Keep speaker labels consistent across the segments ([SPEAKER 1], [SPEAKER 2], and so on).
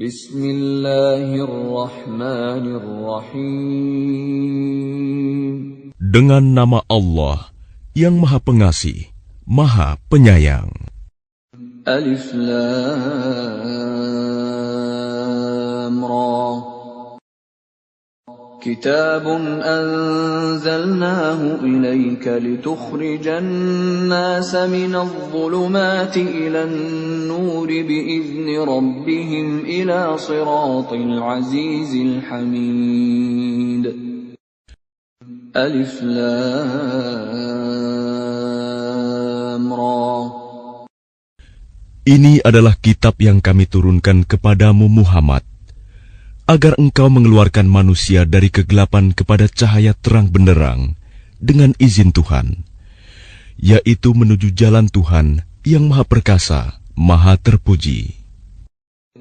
[SPEAKER 1] Bismillahirrahmanirrahim.
[SPEAKER 2] Dengan nama Allah yang Maha Pengasih, Maha Penyayang.
[SPEAKER 1] Alif Lam Ra. Kitabun anzalnahu ilayka litukhrijan nasa minadh dhulumati ilan nuri bi'izni rabbihim ila siratil azizil hamid. Alif Lam Ra.
[SPEAKER 2] Ini adalah kitab yang kami turunkan kepadamu Muhammad, agar engkau mengeluarkan manusia dari kegelapan kepada cahaya terang benderang dengan izin Tuhan, yaitu menuju jalan Tuhan yang Maha Perkasa, Maha Terpuji.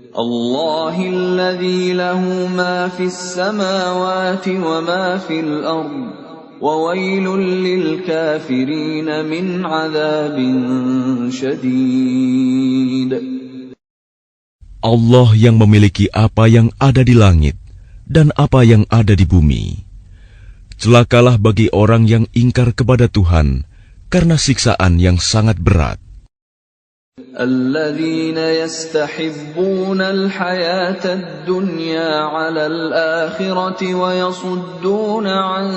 [SPEAKER 1] Allahilladzi lahu ma fis samawati wa ma fil ard, wa wailul lil kafirin min adzabin syadid.
[SPEAKER 2] Allah yang memiliki apa yang ada di langit dan apa yang ada di bumi. Celakalah bagi orang yang ingkar kepada Tuhan karena siksaan yang sangat berat.
[SPEAKER 1] Alladzina yastahibbuna al-hayata ad-dunya 'ala al-akhirati wa yasudduna 'an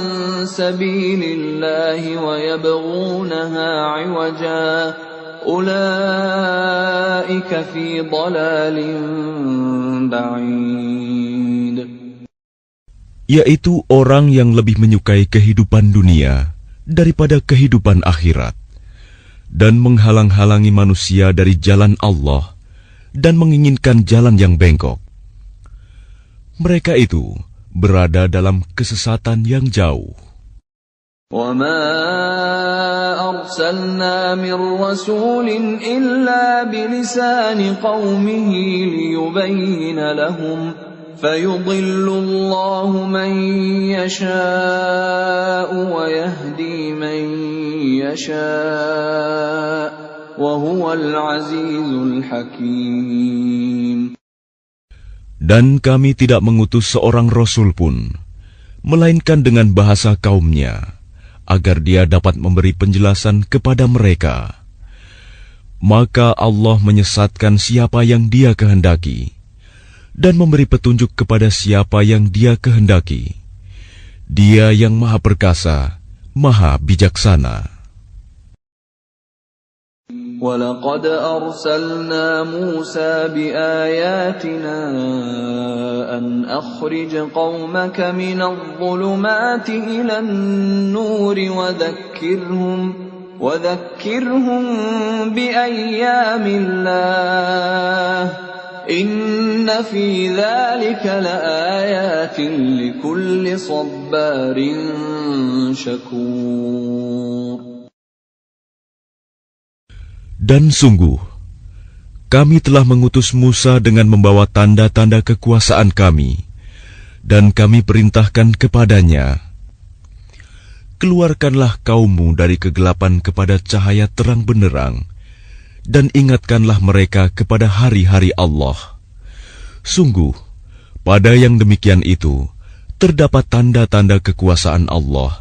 [SPEAKER 1] sabilillahi wa yabghunaha 'iwaja. Ulaika fi dhalalin ba'id.
[SPEAKER 2] Yaitu orang yang lebih menyukai kehidupan dunia daripada kehidupan akhirat, dan menghalang-halangi manusia dari jalan Allah dan menginginkan jalan yang bengkok. Mereka itu berada dalam kesesatan yang jauh.
[SPEAKER 1] وَمَا أَرْسَلْنَا مِنْ رَسُولٍ إِلَّا بِلِسَانِ قَوْمِهِ لِيُبَيِّنَ لَهُمْ فَيُضِلُّ اللَّهُ مَنْ يَشَاءُ وَيَهْدِي مَنْ يَشَاءُ وَهُوَ الْعَزِيزُ الْحَكِيمُ.
[SPEAKER 2] Dan kami tidak mengutus seorang rasul pun, melainkan dengan bahasa kaumnya, agar dia dapat memberi penjelasan kepada mereka. Maka Allah menyesatkan siapa yang Dia kehendaki, dan memberi petunjuk kepada siapa yang Dia kehendaki. Dia yang Maha Perkasa, Maha Bijaksana.
[SPEAKER 1] وَلَقَدْ أَرْسَلْنَا مُوسَى بِآيَاتِنَا أَنْ أَخْرِجْ قَوْمَكَ مِنَ الظُّلُمَاتِ إِلَى النُّورِ وَذَكِّرْهُمْ بِأَيَّامِ اللَّهِ إِنَّ فِي ذَلِكَ لَآيَاتٍ لِكُلِّ صَبَّارٍ شَكُورٍ.
[SPEAKER 2] Dan sungguh, kami telah mengutus Musa dengan membawa tanda-tanda kekuasaan kami, dan kami perintahkan kepadanya, keluarkanlah kaummu dari kegelapan kepada cahaya terang benderang, dan ingatkanlah mereka kepada hari-hari Allah. Sungguh, pada yang demikian itu, terdapat tanda-tanda kekuasaan Allah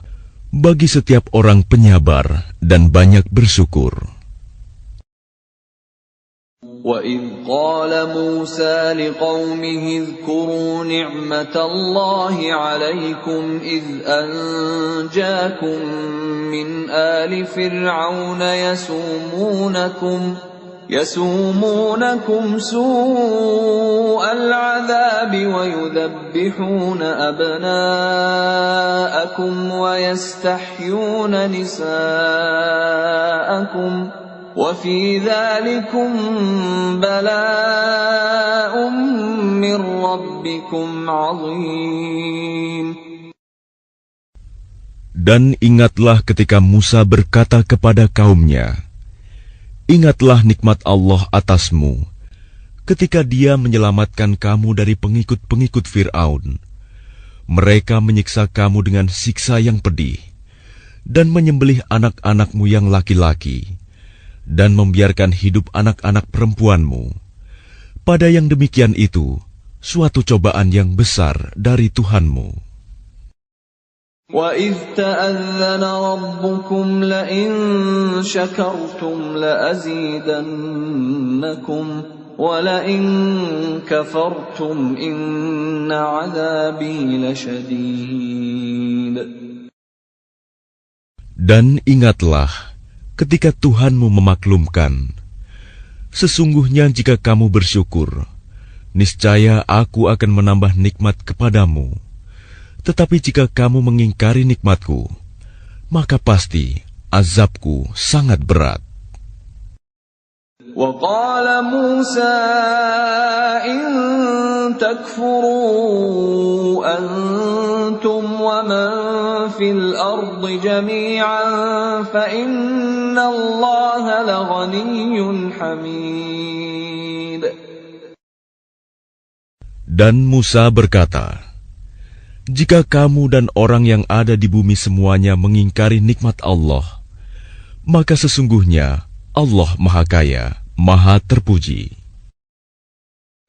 [SPEAKER 2] bagi setiap orang penyabar dan banyak bersyukur.
[SPEAKER 1] وَإِذْ قَالَ مُوسَى لِقَوْمِهِ اذْكُرُوا نِعْمَةَ اللَّهِ عَلَيْكُمْ إِذْ أَنْجَاكُمْ مِنْ آلِ فِرْعَوْنَ يَسُومُونَكُمْ سُوءَ الْعَذَابِ وَيُذَبِّحُونَ أَبْنَاءَكُمْ وَيَسْتَحْيُونَ نِسَاءَكُمْ وَفِي ذَلِكُمْ بَلَاءٌ مِّن رَّبِّكُمْ عَظِيمٌ.
[SPEAKER 2] Dan ingatlah ketika Musa berkata kepada kaumnya, ingatlah nikmat Allah atasmu, ketika Dia menyelamatkan kamu dari pengikut-pengikut Fir'aun. Mereka menyiksa kamu dengan siksa yang pedih, dan menyembelih anak-anakmu yang laki-laki, dan membiarkan hidup anak-anak perempuanmu. Pada yang demikian itu suatu cobaan yang besar dari Tuhanmu.
[SPEAKER 1] وَإِذْ تَأَذَّنَ رَبُّكُمْ لَئِن شَكَرْتُمْ لَأَزِيدَنَّكُمْ وَلَئِن كَفَرْتُمْ إِنَّ عَذَابِي لَشَدِيدٌ.
[SPEAKER 2] Dan ingatlah ketika Tuhanmu memaklumkan, sesungguhnya jika kamu bersyukur, niscaya aku akan menambah nikmat kepadamu. Tetapi jika kamu mengingkari nikmatku, maka pasti azabku sangat berat.
[SPEAKER 1] وَقَالَ مُوسَى إِن تَكْفُرُوا أَنْتُمْ وَمَنْ فِي الْأَرْضِ جَمِيعًا فَإِنَّ اللَّهَ لَغَنِيٌّ حَمِيدٌ.
[SPEAKER 2] Dan Musa berkata, jika kamu dan orang yang ada di bumi semuanya mengingkari nikmat Allah, maka sesungguhnya Allah Maha Kaya, Maha Terpuji.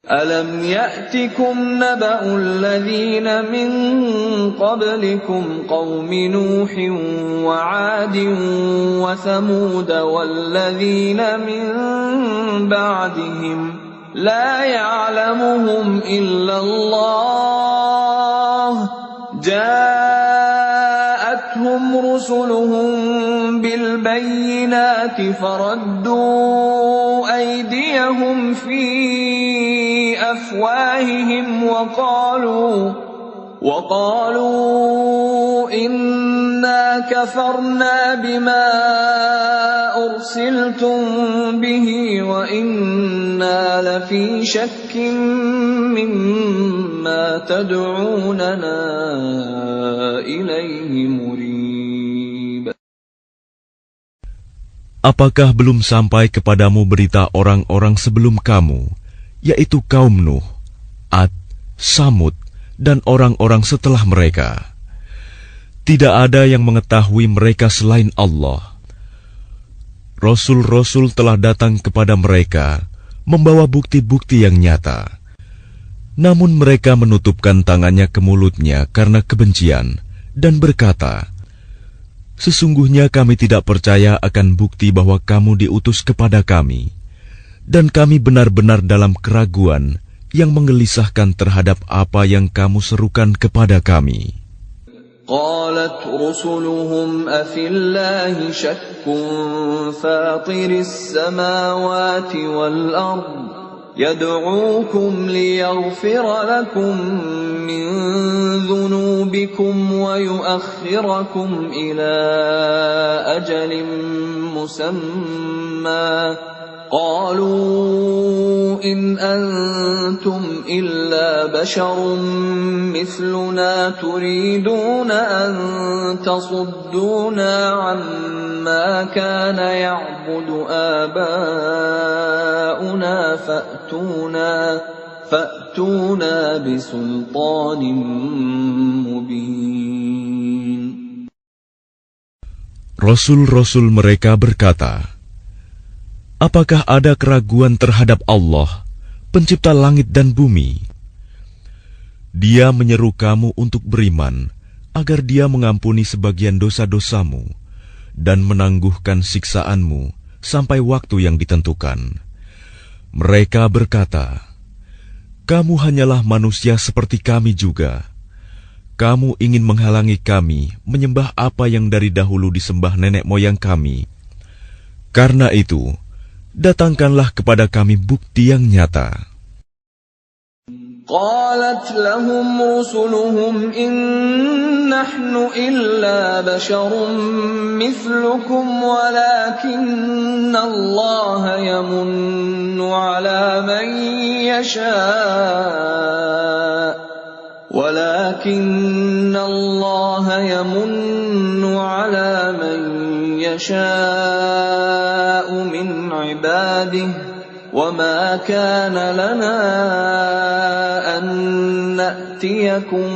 [SPEAKER 1] أَلَمْ يَأْتِكُمْ نَبَأُ الَّذِينَ مِنْ قَبْلِكُمْ قَوْمِ نُوحٍ وَعَادٍ وَثَمُودَ وَالَّذِينَ مِنْ بَعْدِهِمْ لَا يَعْلَمُهُمْ إِلَّا اللَّهُ جَاءَتْهُمْ رُسُلُهُم بِالْبَيِّنَاتِ فَرَدُّوا أَيْدِيَهُمْ فِي أَفْوَاهِهِمْ وَقَالُوا إِنَّا كَفَرْنَا بِمَا أُرْسِلْتُم بِهِ وَإِنَّا لَفِي شَكٍّ مِّمَّا تَدْعُونَنَا إِلَيْهِ مُرِيبٍ.
[SPEAKER 2] Apakah belum sampai kepadamu berita orang-orang sebelum kamu, yaitu kaum Nuh, Ad, Samud, dan orang-orang setelah mereka? Tidak ada yang mengetahui mereka selain Allah. Rasul-rasul telah datang kepada mereka, membawa bukti-bukti yang nyata. Namun mereka menutupkan tangannya ke mulutnya karena kebencian, dan berkata, sesungguhnya kami tidak percaya akan bukti bahwa kamu diutus kepada kami, dan kami benar-benar dalam keraguan yang menggelisahkan terhadap apa yang kamu serukan kepada kami.
[SPEAKER 1] قالت رسلهم أفي الله شك فاطر السماوات والأرض يدعوكم ليغفر لكم من ذنوبكم ويؤخركم إلى أجل مسمى قالوا إن أنتم إلا بشر مثلنا تريدون أن تصدونا عما كان يعبد آباؤنا فأتونا بسلطان مبين.
[SPEAKER 2] Rasul-rasul mereka berkata, apakah ada keraguan terhadap Allah, pencipta langit dan bumi? Dia menyeru kamu untuk beriman, agar Dia mengampuni sebagian dosa-dosamu dan menangguhkan siksaanmu sampai waktu yang ditentukan. Mereka berkata, kamu hanyalah manusia seperti kami juga. Kamu ingin menghalangi kami menyembah apa yang dari dahulu disembah nenek moyang kami. Karena itu, datangkanlah kepada kami bukti yang nyata.
[SPEAKER 1] قالت لهم رسلهم إن نحن إلا بشر مثلكم ولكن الله يمن على من يشاء من عباده وما كان لنا أن نأتيكم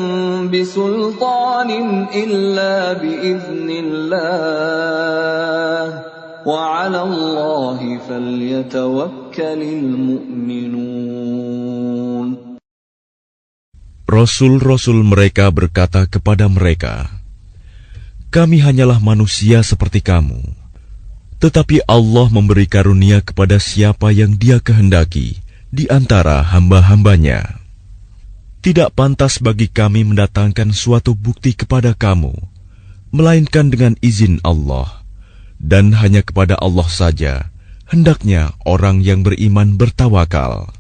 [SPEAKER 1] بسلطان إلا بإذن الله وعلى الله فليتوكل المؤمنون.
[SPEAKER 2] Rasul-rasul mereka berkata kepada mereka, "Kami hanyalah manusia seperti kamu, tetapi Allah memberi karunia kepada siapa yang Dia kehendaki di antara hamba-hambanya. Tidak pantas bagi kami mendatangkan suatu bukti kepada kamu, melainkan dengan izin Allah, dan hanya kepada Allah saja hendaknya orang yang beriman bertawakal."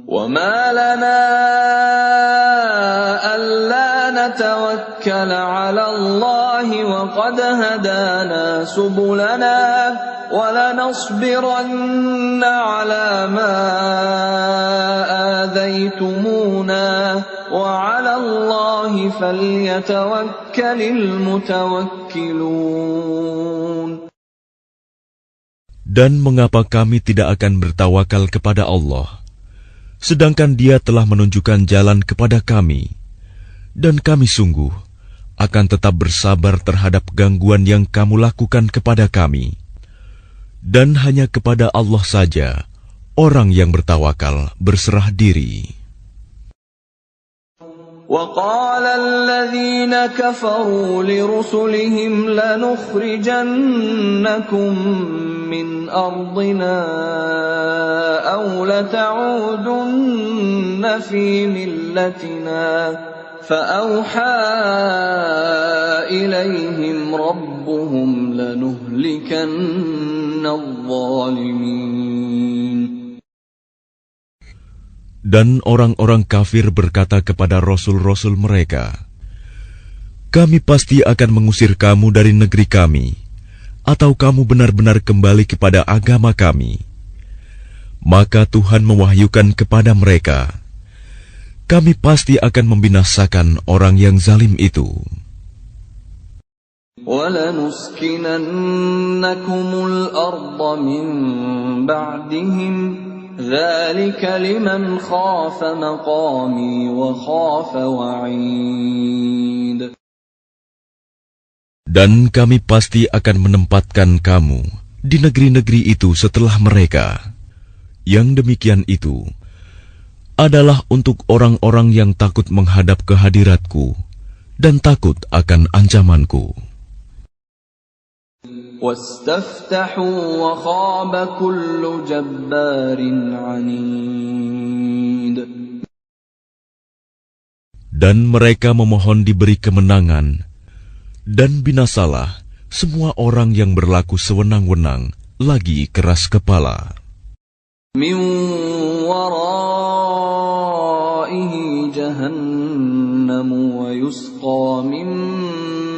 [SPEAKER 1] وَمَا لَنَا أَلَّا نَتَوَكَّلَ عَلَى اللَّهِ وَقَدْ هَدَانَا سُبُلَنَا وَلَنَصْبِرَنَّ عَلَى مَا آذَيْتُمُونَا وَعَلَى اللَّهِ فَلْيَتَوَكَّلِ الْمُتَوَكِّلُونَ.
[SPEAKER 2] Dan mengapa kami tidak akan bertawakal kepada Allah, sedangkan Dia telah menunjukkan jalan kepada kami, dan kami sungguh akan tetap bersabar terhadap gangguan yang kamu lakukan kepada kami. Dan hanya kepada Allah saja orang yang bertawakal berserah diri.
[SPEAKER 1] وَقَالَ الَّذِينَ كَفَرُوا لِرُسُلِهِمْ لَنُخْرِجَنَّكُمْ مِنْ أَرْضِنَا أَوْ لَتَعُودُنَّ فِي مِلَّتِنَا فَأَوْحَى إِلَيْهِمْ رَبُّهُمْ لَنُهْلِكَنَّ الظَّالِمِينَ.
[SPEAKER 2] Dan orang-orang kafir berkata kepada rasul-rasul mereka, "Kami pasti akan mengusir kamu dari negeri kami, atau kamu benar-benar kembali kepada agama kami." Maka Tuhan mewahyukan kepada mereka, "Kami pasti akan membinasakan orang yang zalim itu."
[SPEAKER 1] وَلَنُسْكِنَنَّكُمُ الْأَرْضَ مِنْ بَعْدِهِمْ ذَلِكَ لِمَنْ خَافَ مَقَامِي وَخَافَ وَعِيدِ.
[SPEAKER 2] Dan kami pasti akan menempatkan kamu di negeri-negeri itu setelah mereka. Yang demikian itu adalah untuk orang-orang yang takut menghadap kehadiratku dan takut akan ancamanku.
[SPEAKER 1] وَاسْتَفْتَحُوا وَخَابَ كُلُّ جَبَّارٍ عَنِيدٍ.
[SPEAKER 2] Dan mereka memohon diberi kemenangan, dan binasalah semua orang yang berlaku sewenang-wenang lagi keras kepala.
[SPEAKER 1] مِنْ وَرَائِهِ جَهَنَّمُ وَيُسْقَى مِنْ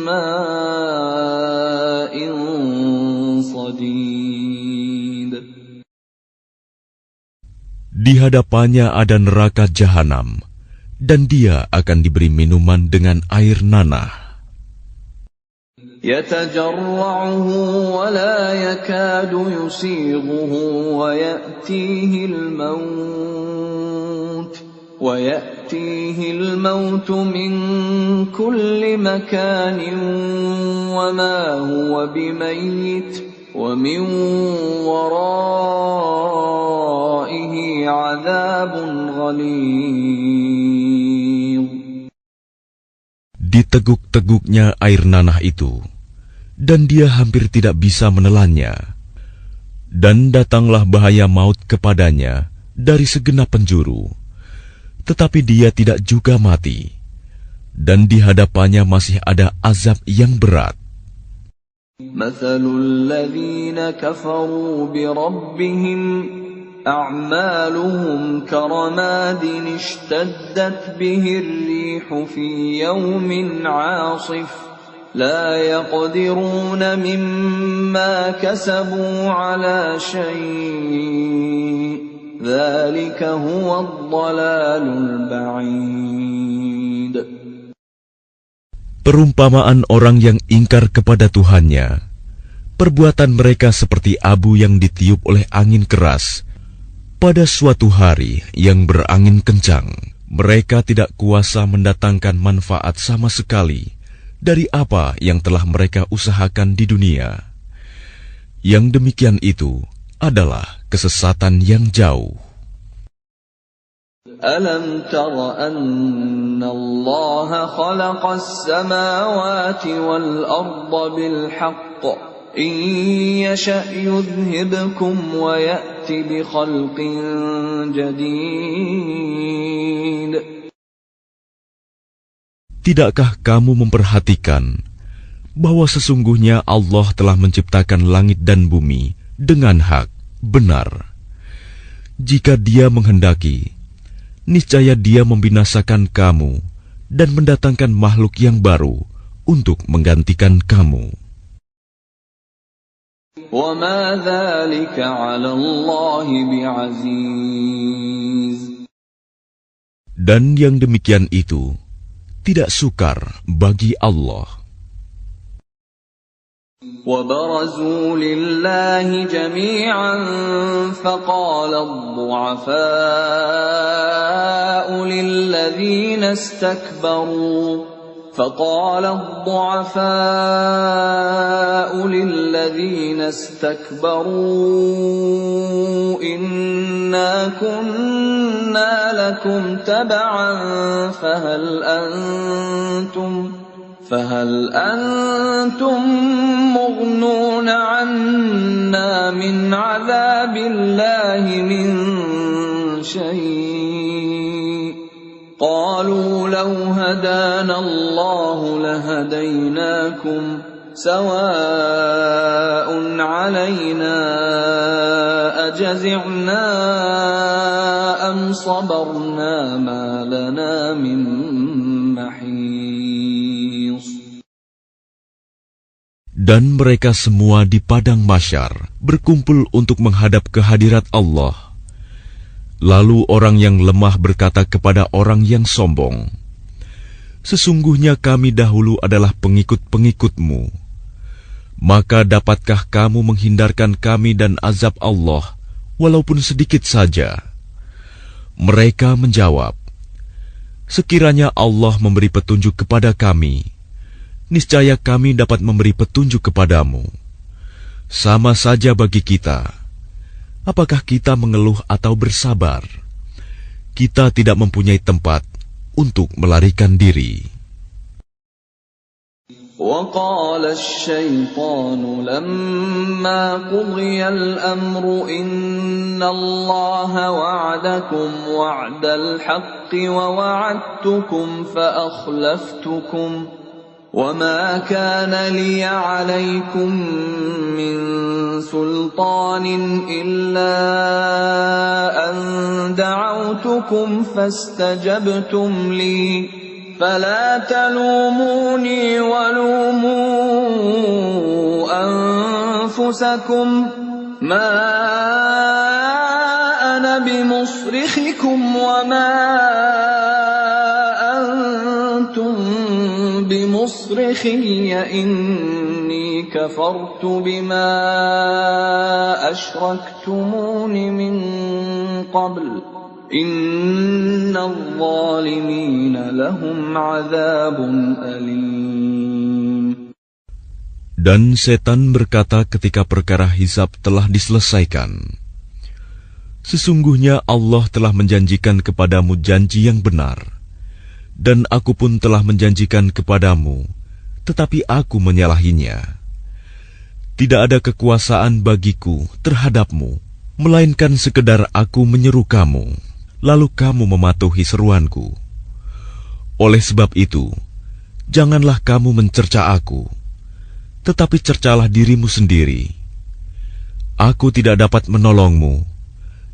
[SPEAKER 1] مَاءٍ صَدِيدٍ.
[SPEAKER 2] Di hadapannya ada neraka jahanam, dan dia akan diberi minuman dengan air nanah.
[SPEAKER 1] يَتَجَرَّعُهُ وَلَا يَكَادُ يُسِيغُهُ وَيَأْتِيهِ الْمَوْتُ مِنْ كُلِّ مَكَانٍ وَمَا هُوَ بِمَيِّتٍ وَمِنْ وَرَائِهِ عَذَابٌ غَلِيظٌ.
[SPEAKER 2] Diteguk-teguknya air nanah itu, dan dia hampir tidak bisa menelannya. Dan datanglah bahaya maut kepadanya dari segenap penjuru, tetapi dia tidak juga mati, dan di hadapannya masih ada azab yang berat.
[SPEAKER 1] مَثَلُ الَّذِينَ كَفَرُوا بِرَبِّهِمْ أَعْمَالُهُمْ كَرَمَادٍ اشْتَدَّتْ بِهِ الرِّيحُ فِي يَوْمٍ عَاصِفٍ لَا يَقْدِرُونَ مِمَّا كَسَبُوا عَلَى شَيْءٍ ذَلِكَ هُوَ الضَّلَالُ الْبَعِيدُ.
[SPEAKER 2] Perumpamaan orang yang ingkar kepada Tuhannya, perbuatan mereka seperti abu yang ditiup oleh angin keras pada suatu hari yang berangin kencang. Mereka tidak kuasa mendatangkan manfaat sama sekali dari apa yang telah mereka usahakan di dunia. Yang demikian itu adalah kesesatan yang jauh.
[SPEAKER 1] ألم تر أن الله خلق السماوات والأرض بالحق إن يشأ يذهبكم ويأت بخلق جديد.
[SPEAKER 2] Tidakkah kamu memperhatikan bahwa sesungguhnya Allah telah menciptakan langit dan bumi dengan hak, benar. Jika Dia menghendaki, niscaya Dia membinasakan kamu dan mendatangkan makhluk yang baru untuk menggantikan kamu.
[SPEAKER 1] وَمَا ذَلِكَ عَلَى اللَّهِ بِعَزِيزٍ.
[SPEAKER 2] Dan yang demikian itu tidak sukar bagi Allah.
[SPEAKER 1] وَبَرَزُوا لِلَّهِ جَمِيعًا فَقَالَ الضُّعَفَاءُ لِلَّذِينَ استكبروا إنا كنا لكم تبعا فهل أنتم مغنون عنا من عذاب الله من شيء قالوا لو هدانا الله لهديناكم سواء علينا أجزعنا أم صبرنا ما لنا من محيص.
[SPEAKER 2] Dan mereka semua di padang mahsyar berkumpul untuk menghadap kehadirat Allah. Lalu orang yang lemah berkata kepada orang yang sombong, "Sesungguhnya kami dahulu adalah pengikut-pengikutmu. Maka dapatkah kamu menghindarkan kami dan azab Allah, walaupun sedikit saja?" Mereka menjawab, "Sekiranya Allah memberi petunjuk kepada kami, niscaya kami dapat memberi petunjuk kepadamu. Sama saja bagi kita. Apakah kita mengeluh atau bersabar? Kita tidak mempunyai tempat untuk melarikan diri."
[SPEAKER 1] وقال الشيطان لما قضي الأمر إن الله وعدكم وعد الحق ووعدتكم فأخلفتكم وما كان لي عليكم من سلطان إلا أن دعوتكم فاستجبتم لي فلا تلوموني ولوموا أنفسكم ما أنا بمصرخكم وما أنتم بمصرخي إني كفرت بما أشركتمون من قبل إن الظالمين لهم عذاب أليم.
[SPEAKER 2] Dan setan berkata ketika perkara hisab telah diselesaikan, "Sesungguhnya Allah telah menjanjikan kepadamu janji yang benar, dan aku pun telah menjanjikan kepadamu, tetapi aku menyalahinya. Tidak ada kekuasaan bagiku terhadapmu, melainkan sekedar aku menyeru kamu, lalu kamu mematuhi seruanku. Oleh sebab itu, janganlah kamu mencerca aku, tetapi cercalah dirimu sendiri. Aku tidak dapat menolongmu,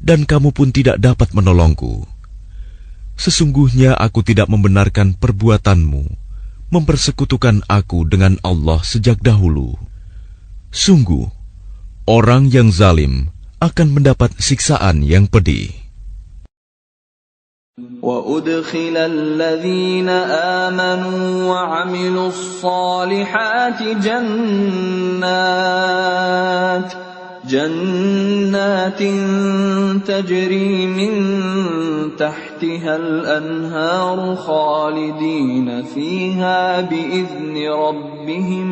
[SPEAKER 2] dan kamu pun tidak dapat menolongku. Sesungguhnya aku tidak membenarkan perbuatanmu, mempersekutukan aku dengan Allah sejak dahulu. Sungguh, orang yang zalim akan mendapat siksaan yang pedih."
[SPEAKER 1] وَأُدْخِلَ الَّذِينَ آمَنُوا وَعَمِلُوا الصَّالِحَاتِ جَنَّاتٍ تَجْرِي مِن تَحْتِهَا الْأَنْهَارُ خَالِدِينَ فِيهَا بِإِذْنِ رَبِّهِمْ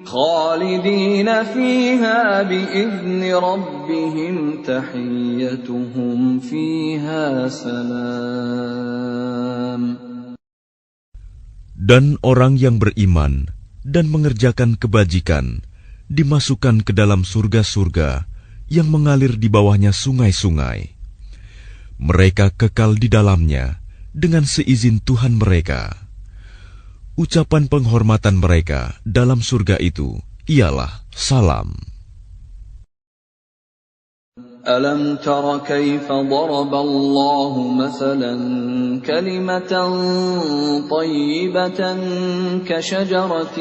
[SPEAKER 1] خالدين فيها بإذن ربهم تحيتهم فيها سلام.
[SPEAKER 2] Dan orang yang beriman dan mengerjakan kebajikan dimasukkan ke dalam surga-surga yang mengalir di bawahnya sungai-sungai. Mereka kekal di dalamnya dengan seizin Tuhan mereka. Ucapan penghormatan mereka dalam surga itu ialah salam.
[SPEAKER 1] ألم تر كيف ضرب الله مثلا كلمة طيبة كشجرة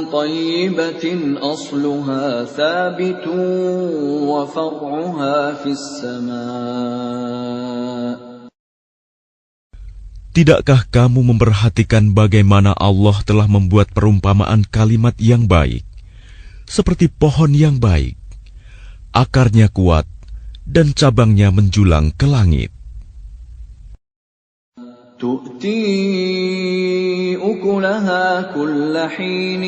[SPEAKER 1] طيبة أصلها ثابت وفرعها في السماء.
[SPEAKER 2] Tidakkah kamu memperhatikan bagaimana Allah telah membuat perumpamaan kalimat yang baik, seperti pohon yang baik, akarnya kuat dan cabangnya menjulang ke langit.
[SPEAKER 1] تؤتي أكلها كل حين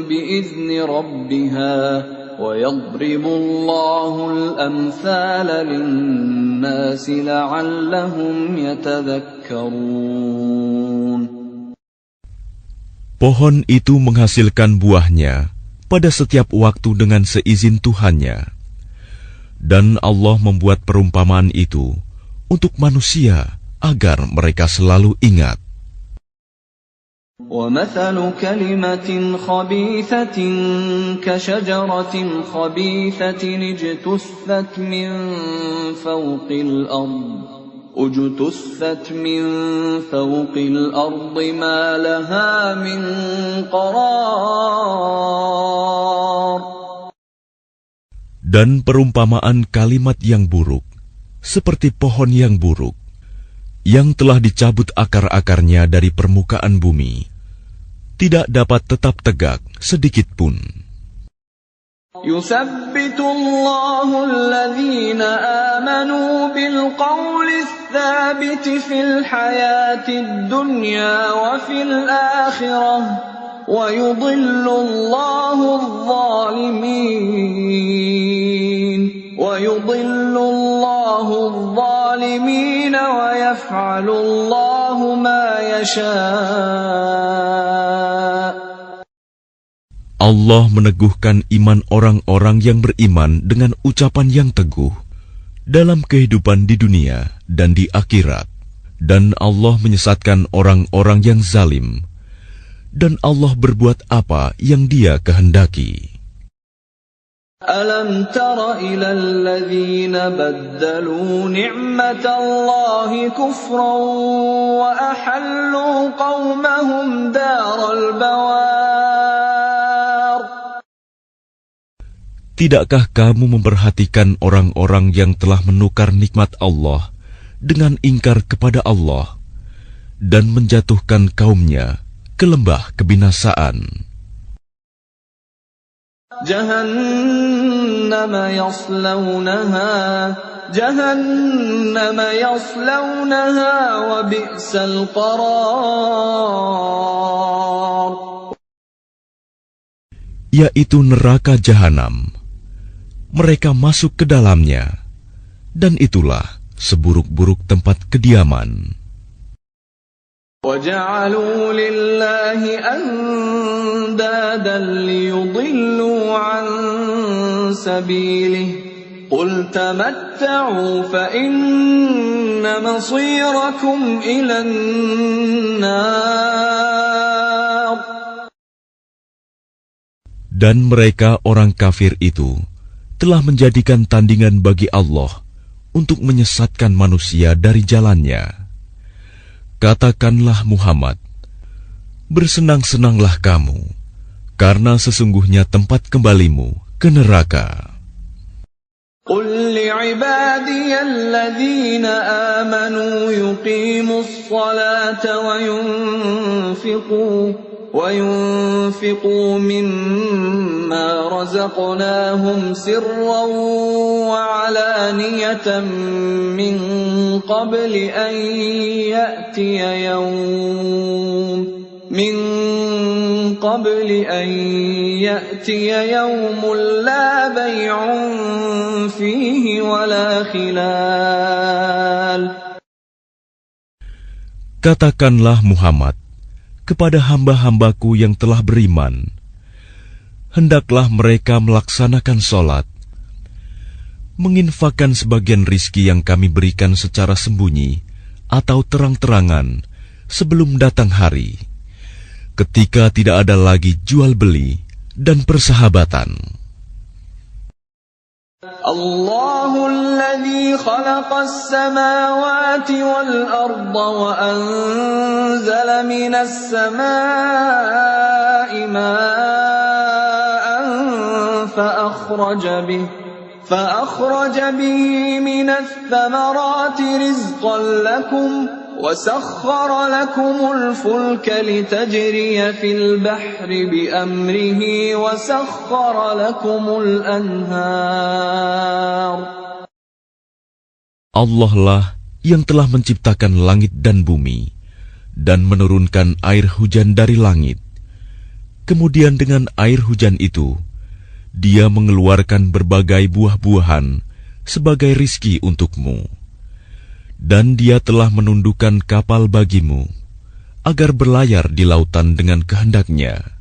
[SPEAKER 1] بإذن ربها ويضرب الله الأمثال للناس لعلهم يتذكرون.
[SPEAKER 2] Pohon itu menghasilkan buahnya pada setiap waktu dengan seizin Tuhannya. Dan Allah membuat perumpamaan itu untuk manusia agar mereka selalu ingat.
[SPEAKER 1] وَمَثَلُ كَلِمَةٍ خَبِيثَةٍ كَشَجَرَةٍ خَبِيثَةٍ اجْتُثَّتْ مِنْ فَوْقِ الْأَرْضِ مَا لَهَا مِنْ قَرَارٍ.
[SPEAKER 2] Dan perumpamaan kalimat yang buruk seperti pohon yang buruk yang telah dicabut akar-akarnya dari permukaan bumi, tidak dapat tetap tegak sedikit pun.
[SPEAKER 1] يُثَبِّتُ اللَّهُ الَّذِينَ آمَنُوا بِالْقَوْلِ الثَّابِتِ فِي الْحَيَاةِ الدُّنْيَا وَفِي الْآخِرَةِ وَيُضِلُّ اللَّهُ الظَّالِمِينَ وَيَفْعَلُ اللَّهُ مَا يَشَاءُ.
[SPEAKER 2] Allah meneguhkan iman orang-orang yang beriman dengan ucapan yang teguh dalam kehidupan di dunia dan di akhirat. Dan Allah menyesatkan orang-orang yang zalim. Dan Allah berbuat apa yang Dia kehendaki.
[SPEAKER 1] أَلَمْ تَرَ إِلَى الَّذِينَ بَدَّلُوا نِعْمَةَ اللَّهِ كُفْرًا وَأَحَلُّوا قَوْمَهُمْ دَارَ الْبَوَارِ.
[SPEAKER 2] Tidakkah kamu memperhatikan orang-orang yang telah menukar nikmat Allah dengan ingkar kepada Allah dan menjatuhkan kaumnya ke lembah kebinasaan?
[SPEAKER 1] جهنم يصلونها وبئس القرار.
[SPEAKER 2] Yaitu neraka jahanam. Mereka masuk ke dalamnya, dan itulah seburuk-buruk tempat kediaman.
[SPEAKER 1] وَجَعَلُوا لِلَّهِ أَنْدَادًا لِيُضِلُّوا عَنْ سَبِيلِهِ قُلْ تَمَتَّعُوا فَإِنَّ مَصِيرَكُمْ إِلَى النَّارِ.
[SPEAKER 2] Dan mereka orang kafir itu telah menjadikan tandingan bagi Allah untuk menyesatkan manusia dari jalannya. Katakanlah Muhammad, bersenang-senanglah kamu, karena sesungguhnya tempat kembalimu ke neraka.
[SPEAKER 1] قُلْ لِعِبَادِيَ الَّذِينَ آمَنُوا يُقِيمُوا الصَّلَاةَ وَيُنْفِقُوا مِمَّا رَزَقْنَاهُمْ سِرًّا وَعَلَانِيَةً ثمانية من قبل أن يأتي يوم لا بيع فيه ولا خلال.
[SPEAKER 2] Katakanlah Muhammad kepada hamba-hambaku yang telah beriman, hendaklah mereka melaksanakan sholat, menginfakkan sebagian rizki yang kami berikan secara sembunyi atau terang-terangan sebelum datang hari, ketika tidak ada lagi jual-beli dan persahabatan.
[SPEAKER 1] الله الذي خلق السماوات والأرض وأنزل من السماء ماء فأخرج به من الثمرات رزقا لكم وسخر لكم الفلك لتجري في البحر بأمره وسخر لكم الأنهار.
[SPEAKER 2] Allah lah yang telah menciptakan langit dan bumi dan menurunkan air hujan dari langit. Kemudian dengan air hujan itu, Dia mengeluarkan berbagai buah-buahan sebagai rizki untukmu. Dan Dia telah menundukkan kapal bagimu, agar berlayar di lautan dengan kehendaknya.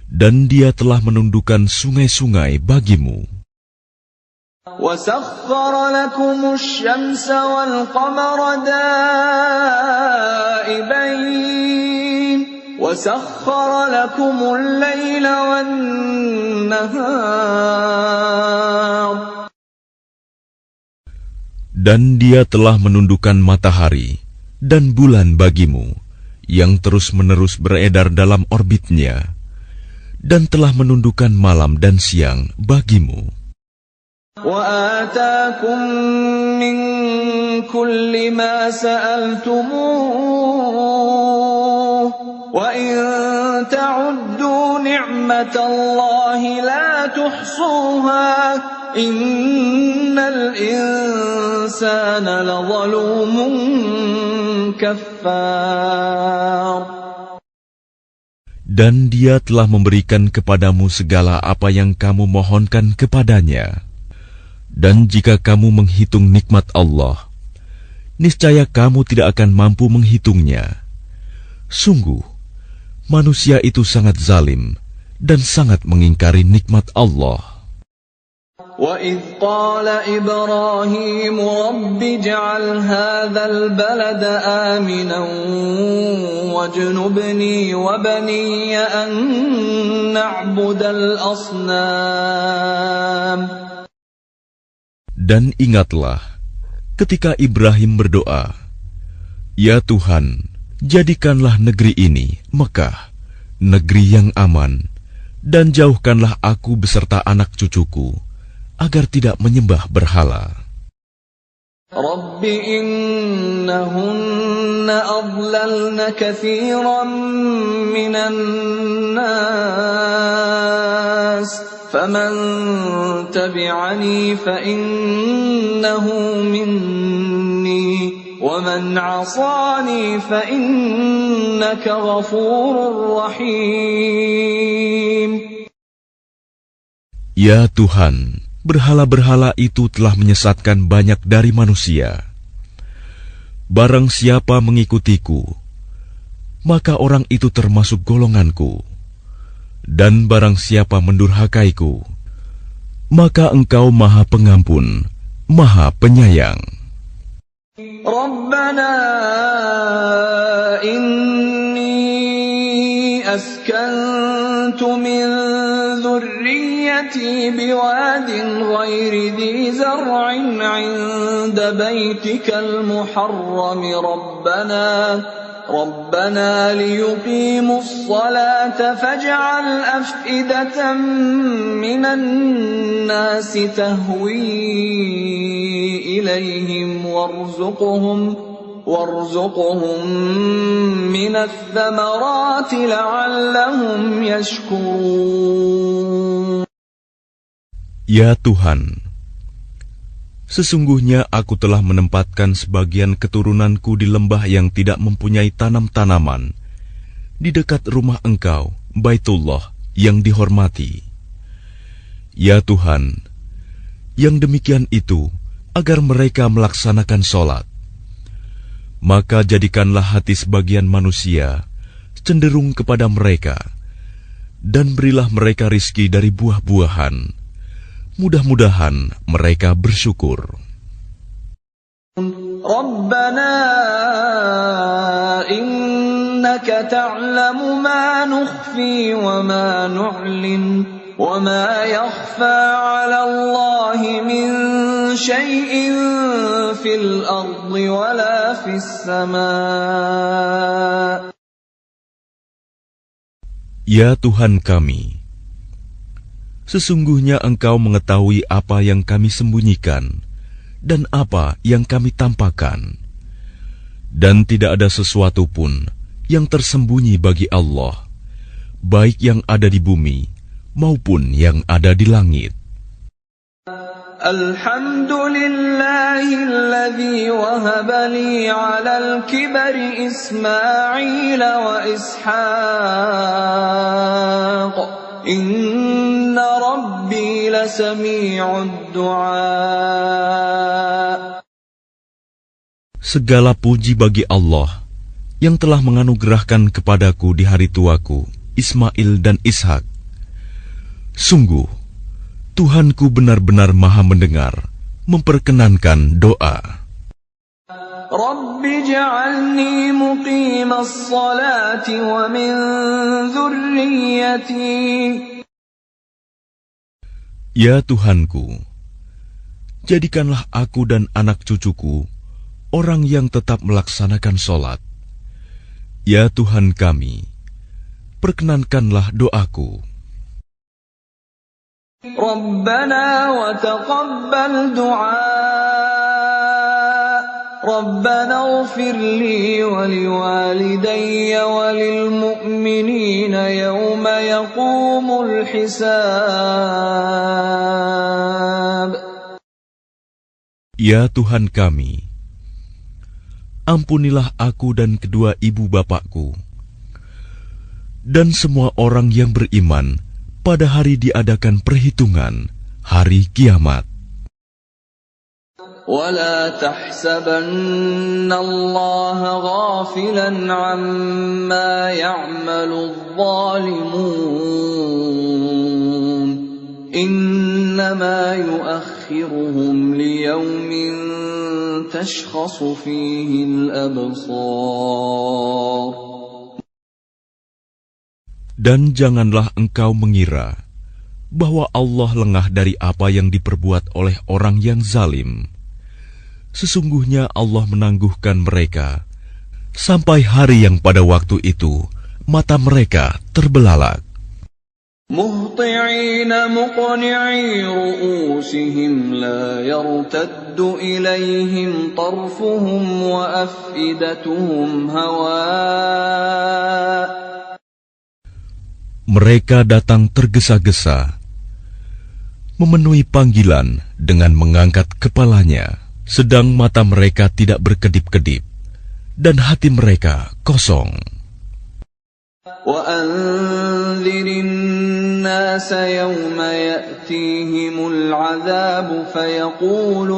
[SPEAKER 2] Dan Dia telah menundukkan sungai-sungai bagimu.
[SPEAKER 1] وَسَخَّرَ لَكُمُ الشَّمْسَ وَالْقَمَرَ دَائِبَيْنِ وَسَخَّرَ لَكُمُ اللَّيْلَ وَالنَّهَارَ.
[SPEAKER 2] Dan Dia telah menundukkan matahari dan bulan bagimu, yang terus-menerus beredar dalam orbitnya, dan telah menundukkan malam dan siang bagimu.
[SPEAKER 1] وَآتَاكُم مِّن كُلِّ مَا سَأَلْتُمُوهُ وَإِن تَعُدُّوا نِعْمَةَ اللَّهِ لَا تُحْصُوهَا إِنَّ الْإِنسَانَ لَظَلُومٌ كَفَّارٌ.
[SPEAKER 2] Dan Dia telah memberikan kepadamu segala apa yang kamu mohonkan kepadanya. Dan jika kamu menghitung nikmat Allah, niscaya kamu tidak akan mampu menghitungnya. Sungguh, manusia itu sangat zalim dan sangat mengingkari nikmat Allah.
[SPEAKER 1] وَإِذْ قَالَ إِبْرَاهِيمُ رَبِّ اجْعَلْ هَذَا الْبَلَدَ آمِنًا وَاجْنُبْنِي وَبَنِيَّ أَن نَّعْبُدَ الْأَصْنَامَ.
[SPEAKER 2] Dan ingatlah ketika Ibrahim berdoa, "Ya Tuhan, jadikanlah negeri ini, Mekah, negeri yang aman, dan jauhkanlah aku beserta anak cucuku, agar tidak menyembah berhala."
[SPEAKER 1] رَبِّ إِنَّهُنَّ أَضْلَلْنَ كَثِيرًا مِّنَ النَّاسِ فَمَن تَبِعَنِي فَإِنَّهُ مِنِّي وَمَنْ عَصَانِي فَإِنَّكَ غَفُورٌ رَّحِيمٌ.
[SPEAKER 2] Ya Tuhan, berhala-berhala itu telah menyesatkan banyak dari manusia. Barang siapa mengikutiku, maka orang itu termasuk golonganku. Dan barang siapa mendurhakaiku, maka Engkau Maha Pengampun, Maha Penyayang.
[SPEAKER 1] Rabbana inni askantu min dhurriyyati biwadin ghairi dhi zar'in 'inda baytikal muharram ربنا ليقيموا الصلاة فاجعل أفئدة من الناس تهوي إليهم وارزقهم من الثمرات لعلهم يشكرون.
[SPEAKER 2] Ya Tuhan, Sesungguhnya aku telah menempatkan sebagian keturunanku di lembah yang tidak mempunyai tanam-tanaman, di dekat rumah Engkau, Baitullah yang dihormati. Ya Tuhan, yang demikian itu agar mereka melaksanakan sholat. Maka jadikanlah hati sebagian manusia cenderung kepada mereka, dan berilah mereka rizki dari buah-buahan. Mudah-mudahan mereka bersyukur.
[SPEAKER 1] Rabbana innaka ta'lamu ma nukhfi wa ma nu'lin wa ma yakhfa 'ala Allahi min shay'in fil ardi wa la fis sama'.
[SPEAKER 2] Ya Tuhan kami, sesungguhnya Engkau mengetahui apa yang kami sembunyikan dan apa yang kami tampakkan, dan tidak ada sesuatu pun yang tersembunyi bagi Allah, baik yang ada di bumi maupun yang ada di langit.
[SPEAKER 1] Alhamdulillahilladzi wahaba li 'alal kibari Ismail wa Ishaq. Inna rabbi lasami'ud du'a.
[SPEAKER 2] Segala puji bagi Allah yang telah menganugerahkan kepadaku di hari tuaku Ismail dan Ishak. Sungguh Tuhanku benar-benar maha mendengar, memperkenankan doa.
[SPEAKER 1] Rabbi ja'alni muqimas salati wa min dhurriyyati.
[SPEAKER 2] Ya Tuhanku, jadikanlah aku dan anak cucuku orang yang tetap melaksanakan sholat. Ya Tuhan kami, perkenankanlah doaku.
[SPEAKER 1] Rabbana wa taqabbal du'a. Rabbana ighfir li wa liwalidayya wa lil mu'minina yawma yaqumul hisab.
[SPEAKER 2] Ya Tuhan kami, ampunilah aku dan kedua ibu bapakku, dan semua orang yang beriman pada hari diadakan perhitungan, hari kiamat.
[SPEAKER 1] وَلَا تَحْسَبَنَّ اللَّهَ غَافِلًا عَمَّا يَعْمَلُ الظَّالِمُونَ إِنَّمَا يُؤَخِّرُهُمْ لِيَوْمٍ تَشْخَصُ فِيهِ الْأَبْصَارُ.
[SPEAKER 2] Dan janganlah engkau mengira bahwa Allah lengah dari apa yang diperbuat oleh orang yang zalim. Sesungguhnya Allah menangguhkan mereka sampai hari yang pada waktu itu mata mereka terbelalak.
[SPEAKER 1] Muhti'ina muqni'i ru'usihim la yartaddu ilayhim tarfuhum wa af'idatuhum hawa'.
[SPEAKER 2] Mereka datang tergesa-gesa, memenuhi panggilan dengan mengangkat kepalanya, sedang mata mereka tidak berkedip-kedip, dan hati mereka kosong.
[SPEAKER 1] وَأَنذِرِ النَّاسَ يَوْمَ يَأْتِيهِمُ الْعَذَابُ فَيَقُولُ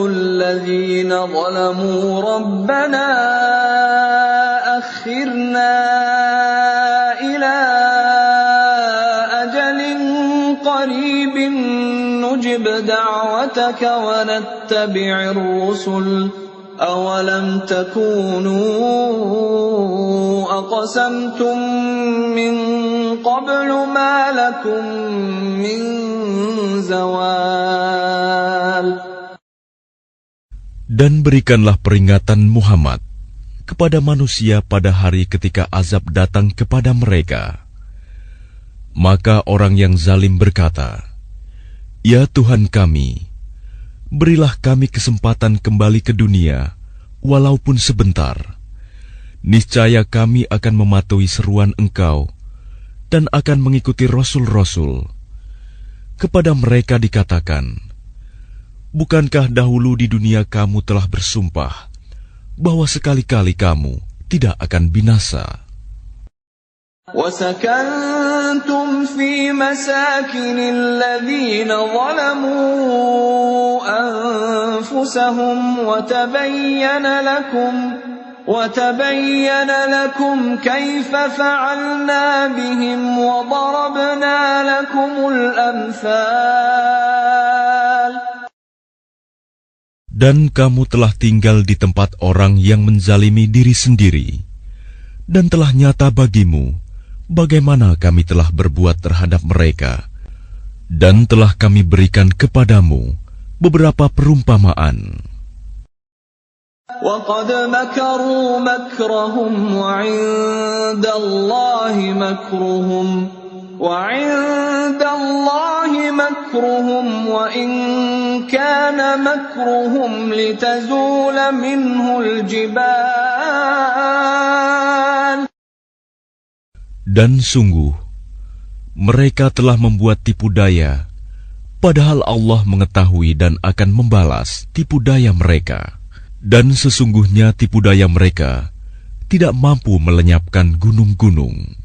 [SPEAKER 1] الَّذِينَ ظَلَمُوا رَبَّنَا أَخِّرْنَا إِلَى أَجَلٍ قَرِيبٍ نُجِبْ دَعْوَتَكَ وَنَتَّبِعِ الرُّسُلَ أَوَلَمْ تَكُونُوا أَقْسَمْتُم مِّن قَبْلُ مَا لَكُم مِّن زَوَالٍ.
[SPEAKER 2] Dan berikanlah peringatan Muhammad kepada manusia pada hari ketika azab datang kepada mereka. Maka orang yang zalim berkata, "Ya Tuhan kami, berilah kami kesempatan kembali ke dunia, walaupun sebentar. Niscaya kami akan mematuhi seruan Engkau dan akan mengikuti Rasul-Rasul. Kepada mereka dikatakan, bukankah dahulu di dunia kamu telah bersumpah bahwa sekali-kali kamu tidak akan binasa?
[SPEAKER 1] وَسَكَنْتُمْ فِي مَسَاكِنِ الَّذِينَ ظَلَمُوا أَنفُسَهُمْ وَتَبَيَّنَ لَكُمْ كَيْفَ فَعَلْنَا بِهِمْ وَضَرَبْنَا لَكُمُ الْأَمْثَالَ.
[SPEAKER 2] Dan kamu telah tinggal di tempat orang yang menzalimi diri sendiri, dan telah nyata bagimu bagaimana kami telah berbuat terhadap mereka, dan telah kami berikan kepadamu beberapa perumpamaan.
[SPEAKER 1] وَقَدْ مَكَرُوا مَكْرَهُمْ وَعِندَ اللَّهِ مَكْرُهُمْ وَإِنْ كَانَ مَكْرُهُمْ لِتَزُولَ مِنْهُ الْجِبَالُ.
[SPEAKER 2] Dan sungguh, mereka telah membuat tipu daya, padahal Allah mengetahui dan akan membalas tipu daya mereka. Dan sesungguhnya tipu daya mereka tidak mampu melenyapkan gunung-gunung.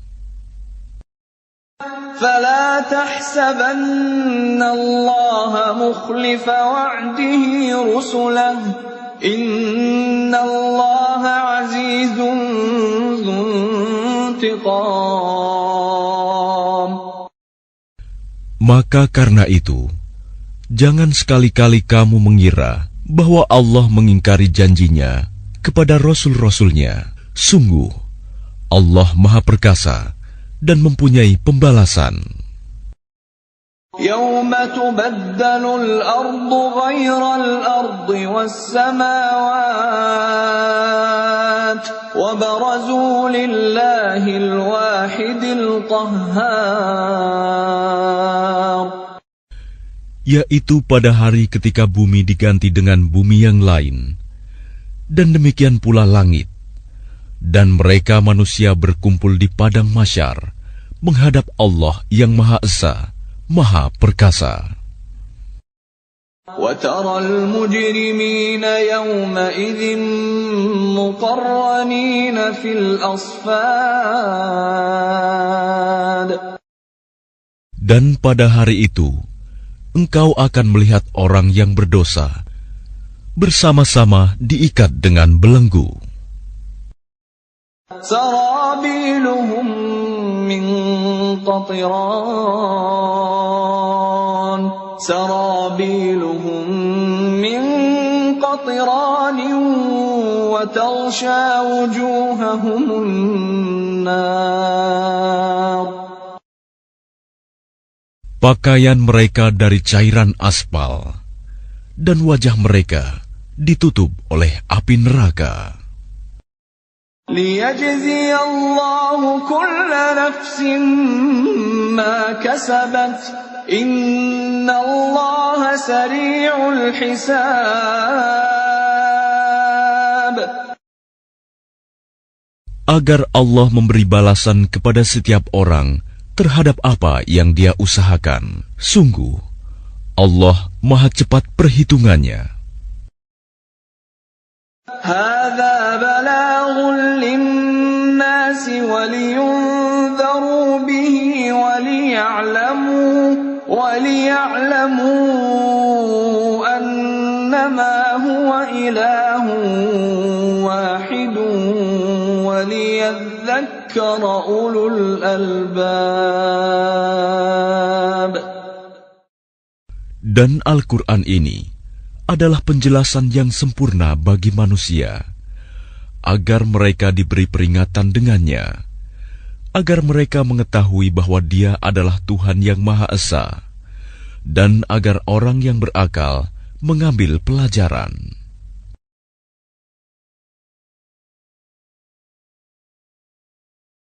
[SPEAKER 1] فَلَا تَحْسَبَنَّ اللَّهَ مُخْلِفَ وَعْدِهِ رُسُلَهُ إِنَّ اللَّهَ عَزِيزٌ ذُو انتِقَامٍ.
[SPEAKER 2] Maka karena itu, jangan sekali-kali kamu mengira bahwa Allah mengingkari janjinya kepada Rasul-Rasulnya. Sungguh, Allah Maha Perkasa dan mempunyai pembalasan.
[SPEAKER 1] يَوْمَ تُبَدَّلُ الْأَرْضُ غَيْرَ الْأَرْضِ وَالسَّمَاوَاتُ وَبَرَزُوا لِلَّهِ الْوَاحِدِ الْقَهَّارِ.
[SPEAKER 2] Yaitu pada hari ketika bumi diganti dengan bumi yang lain, dan demikian pula langit, dan mereka manusia berkumpul di padang mahsyar menghadap Allah yang Maha Esa, Maha Perkasa.
[SPEAKER 1] وَتَرَى الْمُجْرِمِينَ يَوْمَئِذٍ مُقَرَّنِينَ فِي الْأَصْفَادِ.
[SPEAKER 2] Dan pada hari itu, engkau akan melihat orang yang berdosa bersama-sama diikat dengan belenggu.
[SPEAKER 1] سَرَابِيلُهُم مِّن قَطِرَانٍ وَتَغْشَىٰ وُجُوهَهُمُ النَّارُ.
[SPEAKER 2] Pakaian mereka dari cairan aspal, dan wajah mereka ditutup oleh api neraka.
[SPEAKER 1] لِيَجْزِيَ اللَّهُ كُلَّ نَفْسٍ مَا كَسَبَتْ إِنَّ اللَّهَ سَرِيعُ الْحِسَابِ.
[SPEAKER 2] Agar Allah memberi balasan kepada setiap orang terhadap apa yang dia usahakan. Sungguh, Allah Maha cepat perhitungannya.
[SPEAKER 1] هَذَا بَلَاغٌ لِلنَّاسِ وَلِيُنذَرُوا بِهِ وَلِيَعْلَمُوا أَنَّمَا هُوَ إِلَٰهٌ وَاحِدٌ وَلِيَذَّكَّرَ أُولُو الْأَلْبَابِ.
[SPEAKER 2] Dan Al-Quran ini adalah penjelasan yang sempurna bagi manusia, agar mereka diberi peringatan dengannya, agar mereka mengetahui bahwa Dia adalah Tuhan yang Maha Esa, dan agar orang yang berakal mengambil pelajaran.